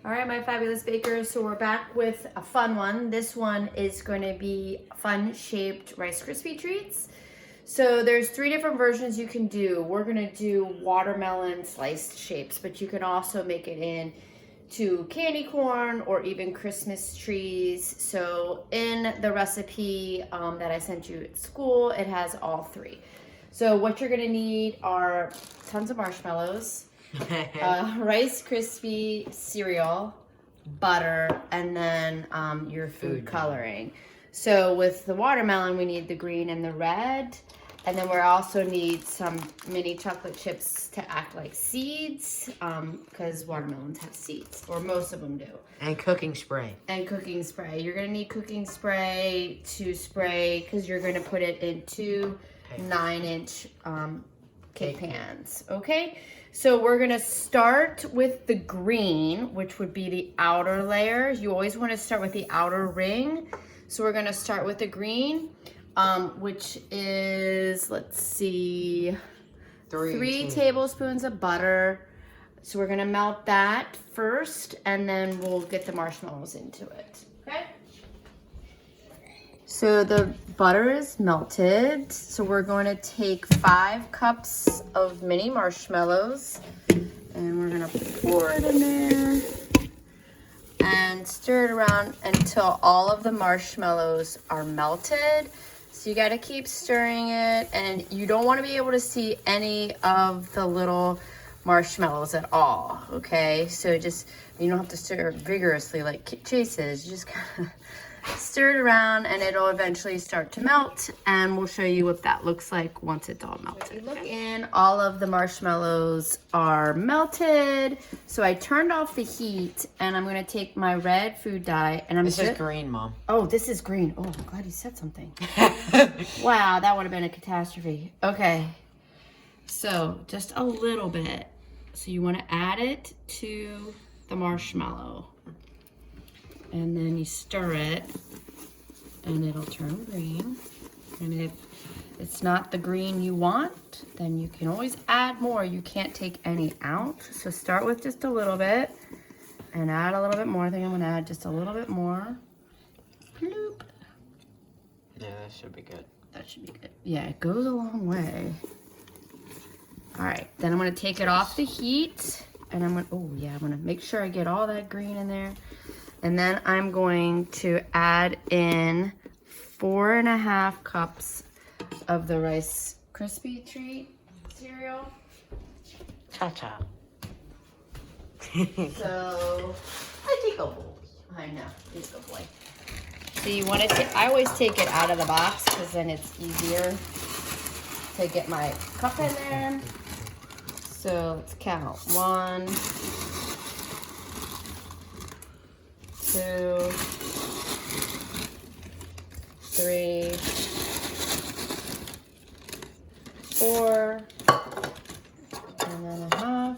All right, my fabulous bakers, so we're back with a fun one. This one is going to be fun shaped Rice Krispie treats. So there's 3 different versions you can do. We're going to do watermelon sliced shapes, but you can also make it in to candy corn or even Christmas trees. So in the recipe that I sent you at school, it has all 3. So what you're going to need are tons of marshmallows, Rice Krispie cereal, butter, and then your food coloring. So with the watermelon, we need the green and the red. And then we also need some mini chocolate chips to act like seeds, because watermelons have seeds, or most of them do. And cooking spray. And cooking spray. You're going to need cooking spray to spray, because you're going to put it in 2 9-inch cake pans, okay? So we're gonna start with the green, which would be the outer layer. You always wanna start with the outer ring. So we're gonna start with the green, which is, let's see, 3 tablespoons of butter. So we're gonna melt that first, and then we'll get the marshmallows into it, okay? So the butter is melted. So we're going to take 5 cups of mini marshmallows, and we're going to pour it in there and stir it around until all of the marshmallows are melted. So you got to keep stirring it, and you don't want to be able to see any of the little marshmallows at all, okay? So just, you don't have to stir vigorously like Chase's. You just kind of stir it around, and it'll eventually start to melt, and we'll show you what that looks like once it's all melted. Look in, all of the marshmallows are melted. So I turned off the heat, and I'm gonna take my red food dye, and This is green, Mom. Oh, this is green. Oh, I'm glad you said something. Wow, that would have been a catastrophe. Okay, so just a little bit. So you want to add it to the marshmallow. And then you stir it, and it'll turn green. And if it's not the green you want, then you can always add more. You can't take any out. So start with just a little bit and add a little bit more. I think I'm gonna add just a little bit more. Bloop. Yeah, that should be good. That should be good. Yeah, it goes a long way. All right, then I'm gonna take it off the heat, and I'm gonna make sure I get all that green in there. And then I'm going to add in 4.5 cups of the Rice Krispie treat cereal. Cha-cha. So, I take a bowl. I know, he's a good boy. So you want to, I always take it out of the box, because then it's easier to get my cup in there. So let's count. 1, 2, 3, 4, and then a half.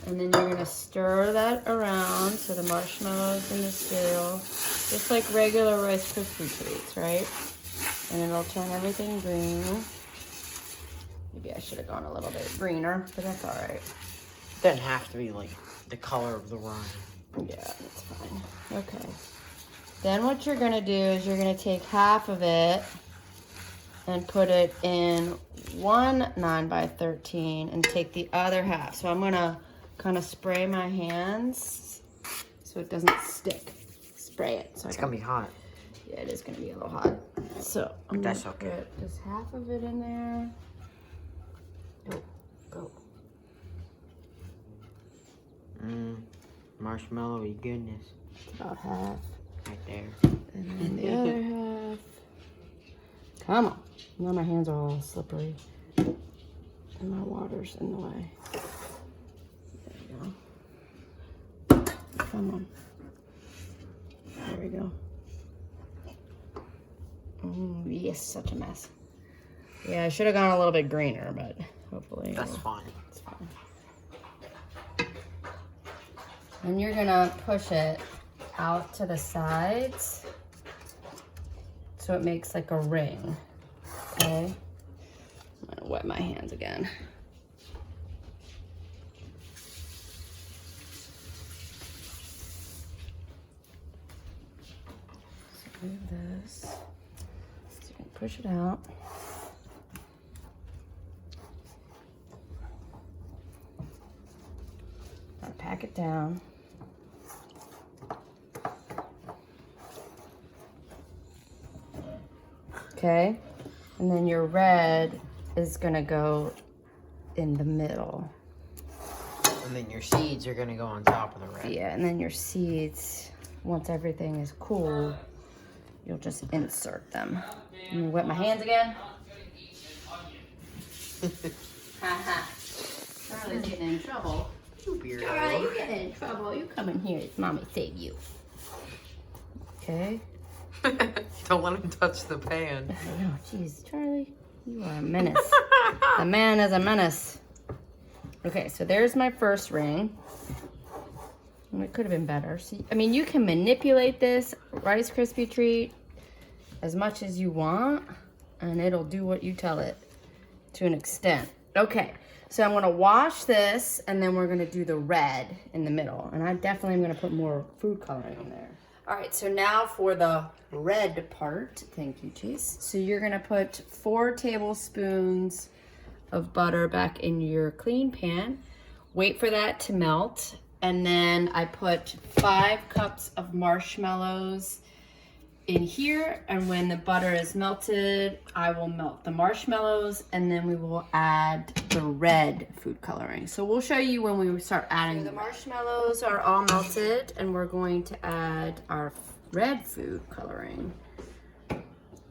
And then you're gonna stir that around, so the marshmallows and the cereal, just like regular Rice Krispie treats, right? And it'll turn everything green. Maybe I should have gone a little bit greener, but that's all right. Doesn't have to be like the color of the rind. Yeah, that's fine. Okay. Then what you're gonna do is you're gonna take half of it and put it in one 9x13 and take the other half. So I'm gonna kind of spray my hands so it doesn't stick. Spray it. So it's gonna be hot. Yeah, it is gonna be a little hot. So I'm That's gonna okay. put just half of it in there. Go. Marshmallowy goodness. About half. Right there. And then the other half. Come on. Now my hands are all slippery. And my water's in the way. There you go. Come on. There we go. Yes, such a mess. Yeah, I should have gone a little bit greener, but hopefully. That's fine. It's fine. And you're gonna push it out to the sides so it makes like a ring. Okay? I'm gonna wet my hands again. Move this. So you can push it out. Now pack it down. Okay, and then your red is gonna go in the middle. And then your seeds are gonna go on top of the red. Yeah, and then your seeds, once everything is cool, you'll just insert them. I'm gonna wet my hands again. Haha. Charlie's getting in trouble. You weirdo. Charlie, you're getting in trouble. You come in here. Mommy save you. Okay. Don't let him touch the pan. I know, jeez, Charlie, you are a menace. The man is a menace. Okay, so there's my first ring. And it could have been better. See, I mean, you can manipulate this Rice Krispie treat as much as you want, and it'll do what you tell it to an extent. Okay, so I'm gonna wash this, and then we're gonna do the red in the middle. And I definitely am gonna put more food coloring in there. All right, so now for the red part. Thank you, Chase. So you're gonna put 4 tablespoons of butter back in your clean pan. Wait for that to melt. And then I put 5 cups of marshmallows in here. And when the butter is melted, I will melt the marshmallows, and then we will add the red food coloring. So we'll show you when we start adding. So the marshmallows are all melted, and we're going to add our red food coloring.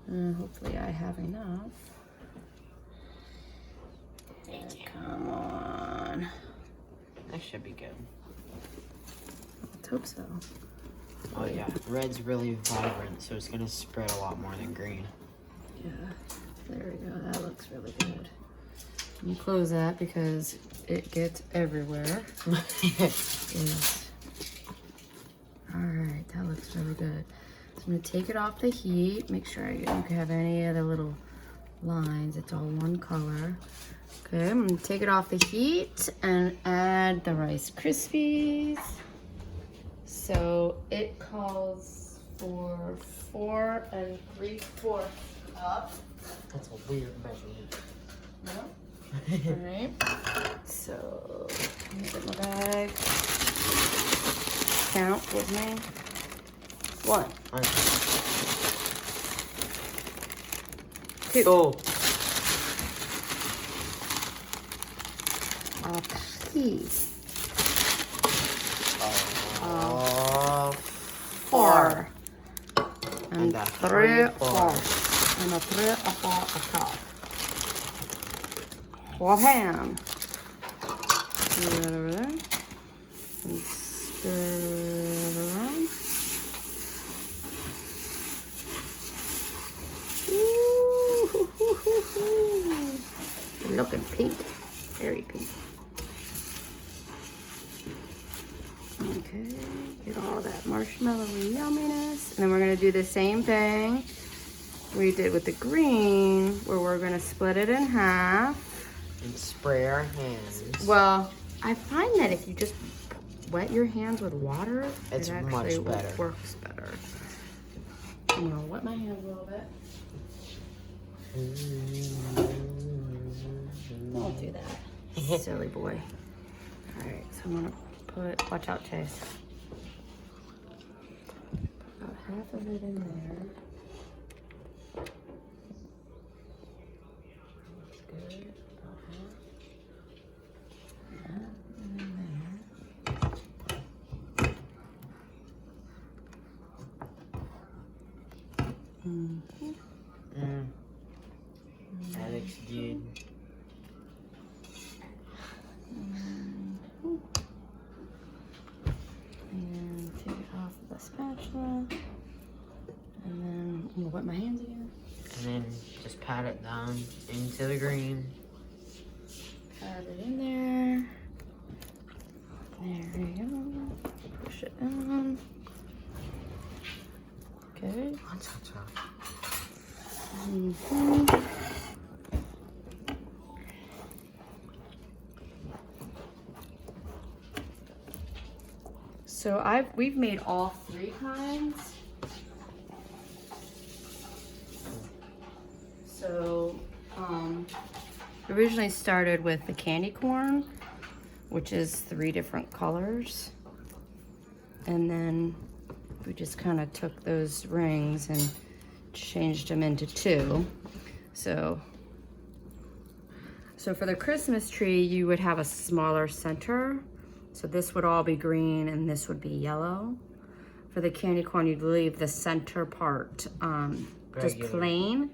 And hopefully I have enough. Come on. That should be good. Let's hope so. Oh yeah, red's really vibrant, so it's gonna spread a lot more than green. Yeah, there we go. That looks really good. Let me close that because it gets everywhere. Yes. All right, that looks really good. So I'm gonna take it off the heat. Make sure you don't have any of the little lines. It's all one color. Okay, I'm gonna take it off the heat and add the Rice Krispies. So it calls for 4 3/4 cup. That's a weird measurement. No? Alright. So let me get my bag. Count with me. 1. 2. Oh. 3. Oh. 4. And And a 3, 4. 4. And a 3, a 4, a top. Left hand. Do that over there. And stir it around. Ooh, looking pink. Very pink. Okay, get all that marshmallowy yumminess. And then we're gonna do the same thing we did with the green, where we're gonna split it in half. And spray our hands. Well, I find that if you just wet your hands with water, It's it actually much better. works better. I'm gonna wet my hands a little bit. Don't do that, silly boy. All right, so I'm gonna put, watch out, Chase. Put about half of it in there. That's good. About half. That in there. That looks good. And take it off of the spatula. And then I'm gonna wet my hands again. And then just pat it down into the green. Add it in there. There we go. Push it down. Okay. Mhm. So we've made all 3 kinds. So, originally started with the candy corn, which is 3 different colors. And then we just kind of took those rings and changed them into 2. So for the Christmas tree, you would have a smaller center. So this would all be green and this would be yellow. For the candy corn, you'd leave the center part just plain,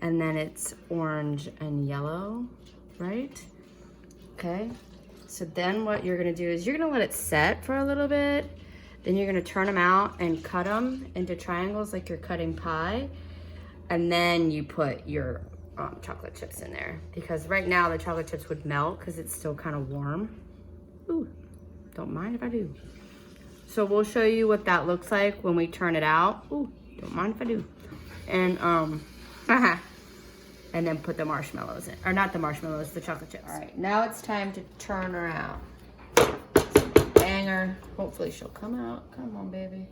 and then it's orange and yellow, right? Okay. So then what you're gonna do is you're gonna let it set for a little bit. Then you're gonna turn them out and cut them into triangles like you're cutting pie. And then you put your chocolate chips in there, because right now the chocolate chips would melt because it's still kind of warm. Ooh, don't mind if I do. So we'll show you what that looks like when we turn it out. Ooh, don't mind if I do. And and then put the marshmallows in, or not the marshmallows, the chocolate chips. All right, now it's time to turn her out. Banger. Hopefully she'll come out. Come on, baby.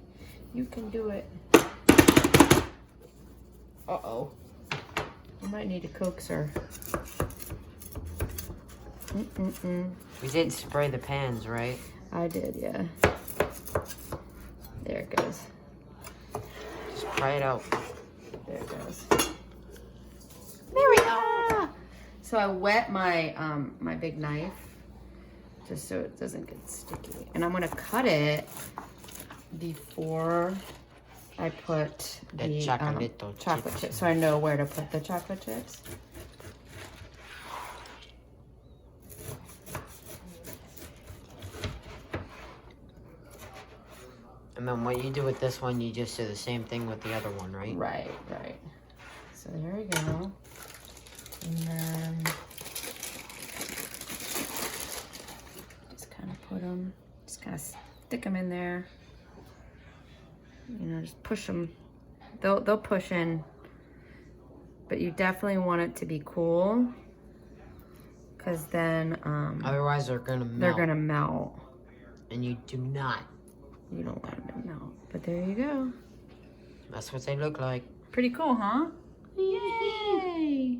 You can do it. Uh-oh. You might need to coax her. We did spray the pans, right? I did, yeah. There it goes. Just pry it out. There it goes. There we go. So I wet my my big knife just so it doesn't get sticky. And I'm gonna cut it before I put the chocolate chips, so I know where to put the chocolate chips. And then what you do with this one, you just do the same thing with the other one, right? Right, right. So there we go. And then just kind of put them, just kind of stick them in there. You know, just push them. They'll push in, but you definitely want it to be cool, because then otherwise they're gonna melt. They're gonna melt. And you do not. You don't want them to melt. But there you go. That's what they look like. Pretty cool, huh? Yay!